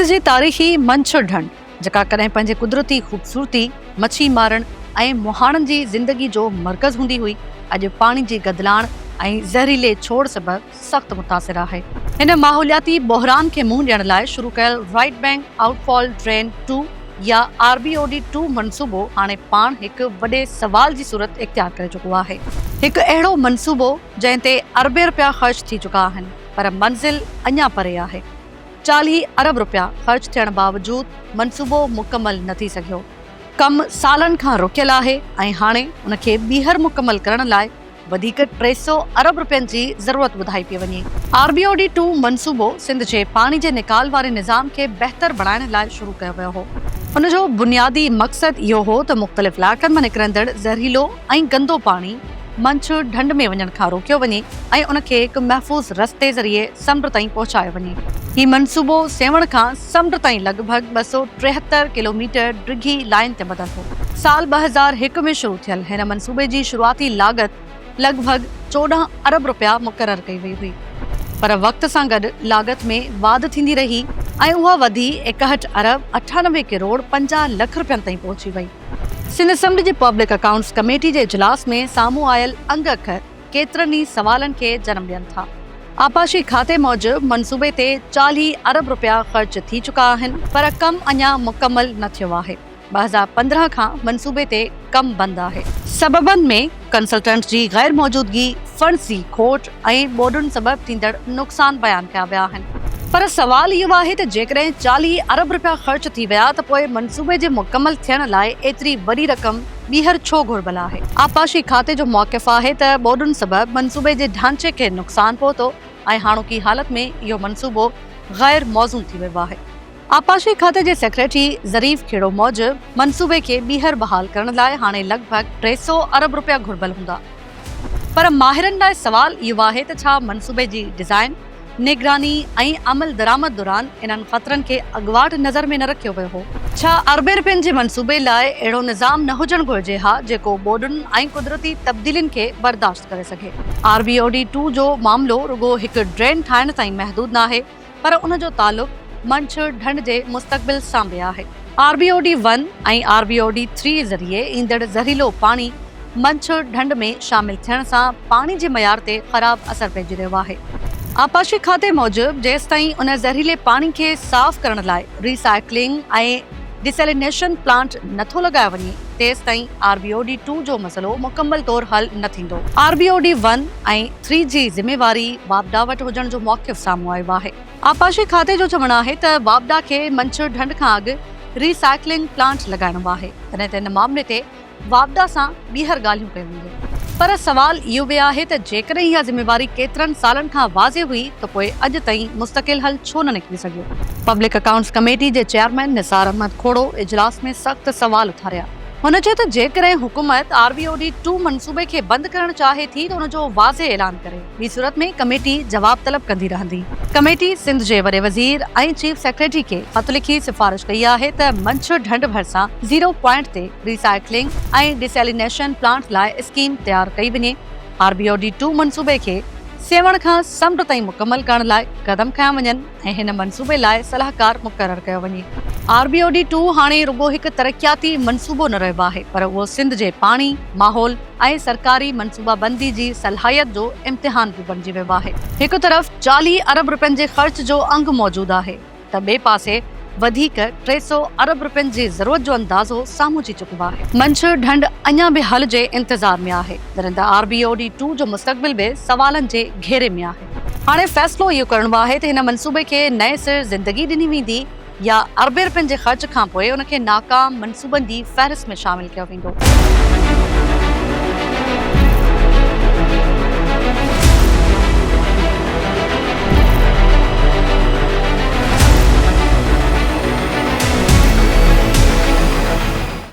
जी तारीख़ी मंछर ढंढ जेका कॾहिं पंहिंजे कुदरती खूबसूरती, मच्छी मारण ऐं मुहाणनि जी ज़िंदगी जो मर्कज़ हूंदी हुई, अॼु पाणी जी गदलाण ऐं ज़हरीले छोड़ सबबि सख़्तु मुतासिर आहे। हिन माहौलियाती बहिरान खे मुंहुं ॾियण लाइ शुरू कयल राइट बैंक आउटफॉल ड्रेन 2 या RBOD2 मनसूबो हाणे पाण हिकु वॾे सवाल जी सूरत इख्तियार करे चुको आहे। हिकु अहिड़ो मनसूबो जंहिं ते अरबे रुपया ख़र्च थी चुका आहिनि, पर मंज़िल अञा परे आहे। 40 अरब रुपया ख़र्च थियण बावजूदु मनसूबो मुकमल न थी सघियो। कमु सालनि खां रुकियल आहे ऐं हाणे उनखे ॿीहर मुकमल करण लाइ वधीक 300 अरब रुपयनि जी ज़रूरत ॿुधाई पई वञे। RBOD2 मनसूबो सिंध जे पाणी जे निकाल वारे निज़ाम खे बहितर बणाइण लाइ शुरू कयो वियो हो। उनजो बुनियादी मक़सदु इहो हो त मुख़्तलिफ़ इलाइक़नि मां निकिरंदड़ ज़हरीलो ऐं गंदो पाणी मंछर ढंढ में वञण खां रोकियो वञे ऐं उनखे हिकु महफ़ूज़ रस्ते ज़रिए समुंड ताईं पहुचायो वञे। हीउ मनसूबो सेवण खां समुंड ताईं लॻभॻि 273 किलोमीटर डिघी लाइन ते ॿधल हो। साल 2001 में शुरू थियल हिन मनसूबे जी शुरूआती लागत लॻभॻि 14 अरब रुपया मुक़ररु कई वई हुई, पर वक़्त सां गॾु लागत में वाधि थींदी रही ऐं उहा वधी 61 अरब 98 करोड़ 50 लख रुपयनि ताईं पहुची वई। सिंध समुंड जी पब्लिक अकाउंट्स कमेटी जे इजलास में साम्हूं आयल अंग अखर केतिरनि ई सवालनि खे जनम ॾियनि था। आपाशी खाते मूजिबि मनसूबे ते 40 अरब रुपया ख़र्च थी चुका आहिनि, पर कमु अञा मुकमल न थियो आहे। 2015 खां मनसूबे ते कमु बंदि आहे। सबबनि में कंसल्टेंट जी गैर मौजूदगी, फंड्स जी खोट ऐं बोडुनि सबबि थींदड़ नुक़सान बयानु कया विया आहिनि। पर सवाल इहो आहे त जेकॾहिं 40 अरब रुपया ख़र्च थी विया त पोइ मनसूबे जे मुकमल थियण लाइ एतिरी वॾी रक़म ॿीहर छो घुर्बल आहे। आपाशी खाते जो मौक़िफ़ आहे त बोडुनि सबबि मनसूबे जे ढांचे खे नुक़सान पहुतो ऐं हाणोकी हालत में इहो मनसूबो गैर मौज़ून थी वियो आहे। आपाशी खाते जे सेक्रेटरी ज़रीफ़ खेड़ो मूजिबि मनसूबे खे ॿीहर बहाल करण लाइ हाणे लॻभॻि 300 अरब रुपया घुर्बल हूंदा। पर माहिरनि लाइ सवाल इहो आहे त छा मनसूबे जी डिज़ाइन, निगरानी ऐं अमल दरामद दौरान इन्हनि ख़तरनि खे अॻुवाट नज़र में न रखियो वियो हो। छा अरबे रुपयनि जे मनसूबे लाइ अहिड़ो निज़ाम न हुजणु घुरिजे हा जेको बोडुनि ऐं कुदरती तब्दीलियुनि खे बर्दाश्त करे सघे। RBOD2 जो मामिलो रुगो हिकु ड्रेन ठाहिण ताईं महदूद न आहे, पर उनजो तालुक़ु मंछर ढंढ जे मुस्तक़बिल सां बि आहे। RBOD1 ऐं RBOD3 ज़रिए ईंदड़ ज़हरीलो पाणी मंछर ढंढ में शामिल थियण सां पाणी जे मयार ते ख़राब असर पइजी रहियो आहे। आपाशी खाते मूजिबि जेसिताईं उन ज़हरीले पाणी खे साफ़ करण लाइ रिसाइक्लिंग ऐं डिसैलिनेशन प्लांट नथो लॻायो वञे, तेसिताईं RBOD2 जो मसइलो मुकमल तौरु हल न थींदो। RBOD1 ऐं 3 जी ज़िम्मेवारी वापडा वटि हुजण जो मौक़िफ़ साम्हूं आयो आहे। आपाशी खाते जो चवणु आहे त वापडा खे मंछर ढंढ खां अॻु रिसाइक्लिंग प्लांट लॻाइणो आहे, तॾहिं त हिन मामले ते वापडा सां ॿीहर ॻाल्हियूं कयूं वेंदियूं। पर सवाल इहो बि आहे त जेकॾहिं इहा ज़िम्मेवारी केतिरनि सालनि खां वाज़े हुई त पोइ अॼु ताईं मुस्तक़िल हल छो न निकिरी सघियो। पब्लिक अकाउंट्स कमेटी जे चेयरमैन निसार अहमद खोड़ो इजलास में सख़्तु सवाल उथारिया। हुन चयो त जेकॾहिं हुकूमत RBOD2 मनसूबे खे बंदि करणु चाहे थी त उनजो वाज़े ऐलान करे, ॿी सूरत में कमेटी जवाब तलब कंदी रहंदी। कमेटी सिंध जे वॾे वज़ीर ऐं चीफ सेक्रेटरी खे ख़त लिखी सिफ़ारिश कई आहे त मंछर ढंढ भरिसां 0 पॉइंट ते रिसाइक्लिंग ऐं डिसैलिनेशन प्लांट लाइ स्कीम तयारु कई वञे। RBOD2 मनसूबे खे सेवण खां समुंड ताईं मुकमल करण लाइ क़दम खयां वञनि ऐं हिन मनसूबे लाइ सलाहकार मुक़ररु कयो वञे। RBOD2 हाणे रुगो हिकु तरक़ियाती मनसूबो न रहियो आहे, पर उहो सिंध जे पाणी, माहौल ऐं सरकारी मनसूबाबंदी जी सलाहियत जो इम्तिहान बि बणिजी वियो आहे। हिकु तरफ़ 40 अरब रुपयनि जे ख़र्च जो अंग मौजूदु आहे त ॿिए पासे वधीक 300 अरब रुपयनि जी ज़रूरत जो अंदाज़ो साम्हूं अची चुको आहे। मंछर ढंढ अञा बि हल जे इंतज़ार में आहे, तॾहिं त RBOD2 जो मुस्तक़बिल बि सवालनि जे घेरे में आहे। हाणे फ़ैसिलो इहो करणो आहे त हिन मनसूबे खे नए सिर ज़िंदगी ॾिनी वेंदी या अरबे रुपयनि जे ख़र्च खां पोइ उनखे नाकाम मनसूबनि जी फ़हरिस्त में शामिल कयो वेंदो।